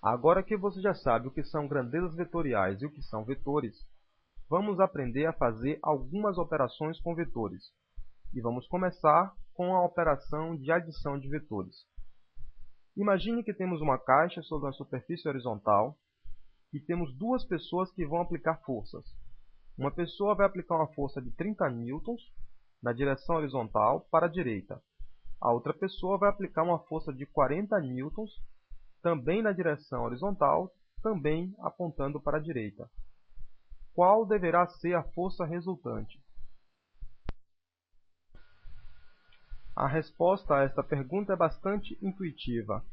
Agora que você já sabe o que são grandezas vetoriais e o que são vetores, vamos aprender a fazer algumas operações com vetores. E vamos começar com a operação de adição de vetores. Imagine que temos uma caixa sobre uma superfície horizontal e temos duas pessoas que vão aplicar forças. Uma pessoa vai aplicar uma força de 30 newtons na direção horizontal para a direita. A outra pessoa vai aplicar uma força de 40 newtons também na direção horizontal, também apontando para a direita. Qual deverá ser a força resultante? A resposta a esta pergunta é bastante intuitiva.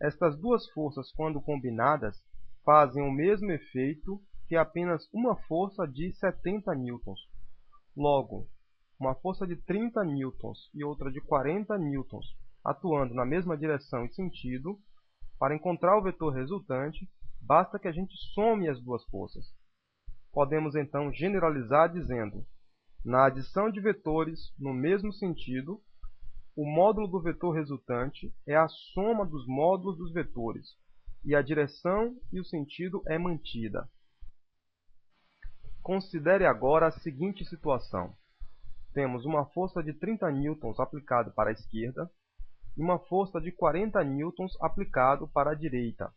Estas duas forças, quando combinadas, fazem o mesmo efeito que apenas uma força de 70 newtons. Logo, uma força de 30 newtons e outra de 40 newtons, atuando na mesma direção e sentido, para encontrar o vetor resultante, basta que a gente some as duas forças. Podemos então generalizar dizendo: na adição de vetores no mesmo sentido, o módulo do vetor resultante é a soma dos módulos dos vetores, e a direção e o sentido é mantida. Considere agora a seguinte situação. Temos uma força de 30 newtons aplicado para a esquerda e uma força de 40 newtons aplicado para a direita.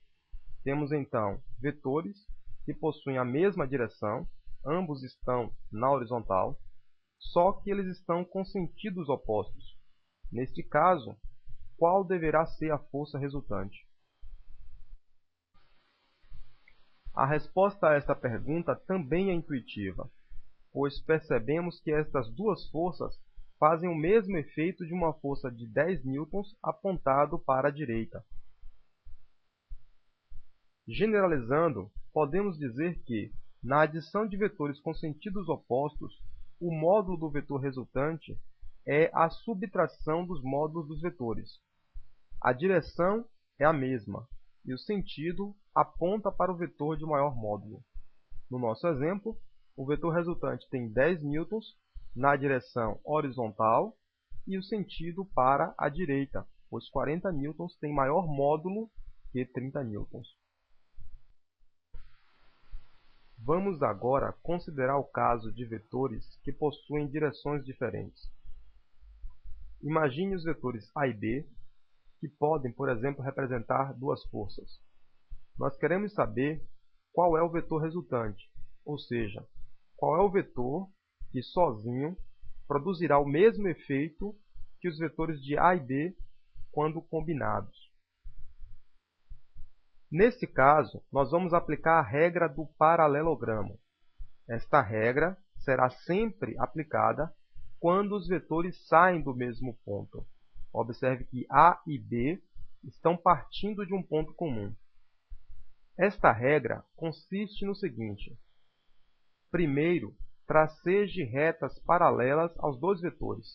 Temos então vetores que possuem a mesma direção, ambos estão na horizontal, só que eles estão com sentidos opostos. Neste caso, qual deverá ser a força resultante? A resposta a esta pergunta também é intuitiva, pois percebemos que estas duas forças fazem o mesmo efeito de uma força de 10 newtons apontado para a direita. Generalizando, podemos dizer que, na adição de vetores com sentidos opostos, o módulo do vetor resultante é a subtração dos módulos dos vetores. A direção é a mesma, e o sentido aponta para o vetor de maior módulo. No nosso exemplo, o vetor resultante tem 10 newtons na direção horizontal e o sentido para a direita, pois 40 newtons tem maior módulo que 30 newtons. Vamos agora considerar o caso de vetores que possuem direções diferentes. Imagine os vetores A e B, que podem, por exemplo, representar duas forças. Nós queremos saber qual é o vetor resultante, ou seja, qual é o vetor que sozinho produzirá o mesmo efeito que os vetores de A e B quando combinados. Nesse caso, nós vamos aplicar a regra do paralelogramo. Esta regra será sempre aplicada quando os vetores saem do mesmo ponto. Observe que A e B estão partindo de um ponto comum. Esta regra consiste no seguinte: primeiro, traceje retas paralelas aos dois vetores.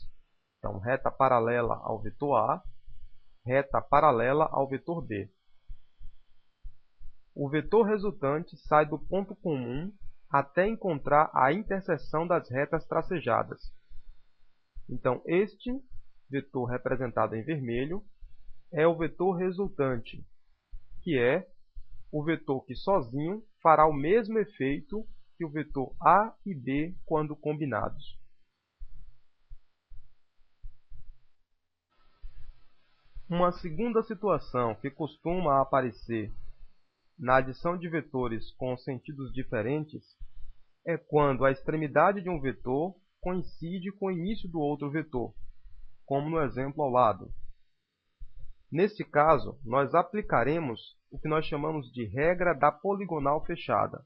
Então, reta paralela ao vetor A, reta paralela ao vetor B. O vetor resultante sai do ponto comum até encontrar a interseção das retas tracejadas. Então, este vetor representado em vermelho é o vetor resultante, que é o vetor que sozinho fará o mesmo efeito que o vetor A e B quando combinados. Uma segunda situação que costuma aparecer na adição de vetores com sentidos diferentes é quando a extremidade de um vetor coincide com o início do outro vetor, como no exemplo ao lado. Neste caso, nós aplicaremos o que nós chamamos de regra da poligonal fechada,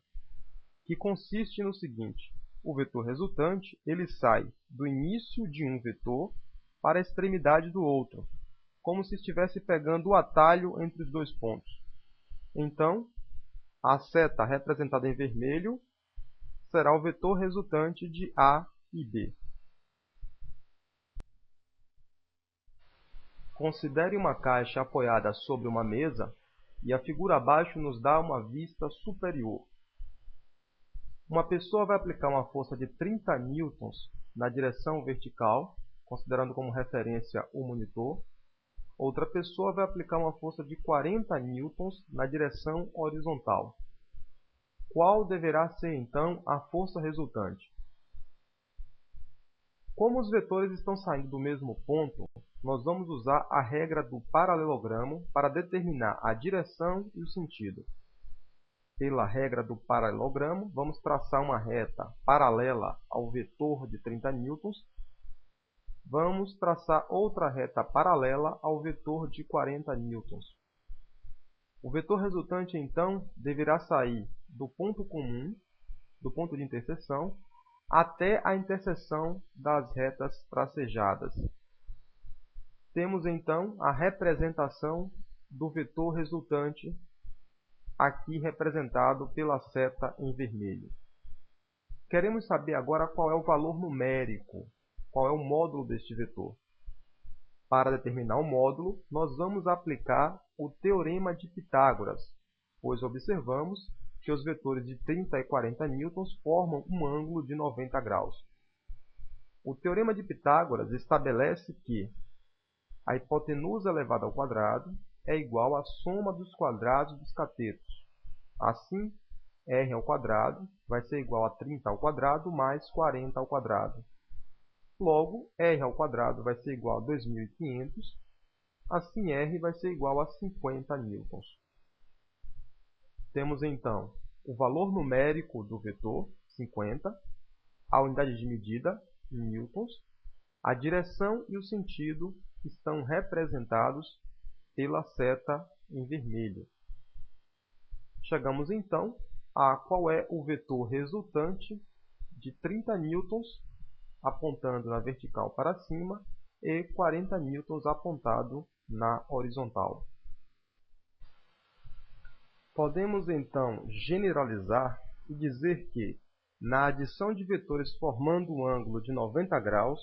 que consiste no seguinte: o vetor resultante ele sai do início de um vetor para a extremidade do outro, como se estivesse pegando o atalho entre os dois pontos. Então, a seta representada em vermelho será o vetor resultante de A e B. Considere uma caixa apoiada sobre uma mesa e a figura abaixo nos dá uma vista superior. Uma pessoa vai aplicar uma força de 30 newtons na direção vertical, considerando como referência o monitor, Outra pessoa vai aplicar uma força de 40 newtons na direção horizontal. Qual deverá ser, então, a força resultante? Como os vetores estão saindo do mesmo ponto, nós vamos usar a regra do paralelogramo para determinar a direção e o sentido. Pela regra do paralelogramo, vamos traçar uma reta paralela ao vetor de 30 newtons. Vamos traçar outra reta paralela ao vetor de 40 newtons. O vetor resultante, então, deverá sair do ponto comum, do ponto de interseção, até a interseção das retas tracejadas. Temos, então, a representação do vetor resultante, aqui representado pela seta em vermelho. Queremos saber agora qual é o valor numérico, qual é o módulo deste vetor. Para determinar o módulo, nós vamos aplicar o teorema de Pitágoras, pois observamos que os vetores de 30 e 40 newtons formam um ângulo de 90 graus. O teorema de Pitágoras estabelece que a hipotenusa elevada ao quadrado é igual à soma dos quadrados dos catetos. Assim, r ao quadrado vai ser igual a 30 ao quadrado mais 40 ao quadrado. Logo, r ao quadrado vai ser igual a 2.500, assim r vai ser igual a 50 newtons. Temos então o valor numérico do vetor, 50, a unidade de medida, newtons, a direção e o sentido estão representados pela seta em vermelho. Chegamos então a qual é o vetor resultante de 30 newtons apontando na vertical para cima e 40 newtons apontado na horizontal. Podemos então generalizar e dizer que, na adição de vetores formando um ângulo de 90 graus,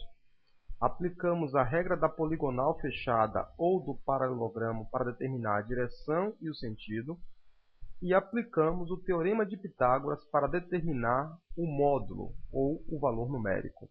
aplicamos a regra da poligonal fechada ou do paralelogramo para determinar a direção e o sentido, e aplicamos o teorema de Pitágoras para determinar o módulo ou o valor numérico.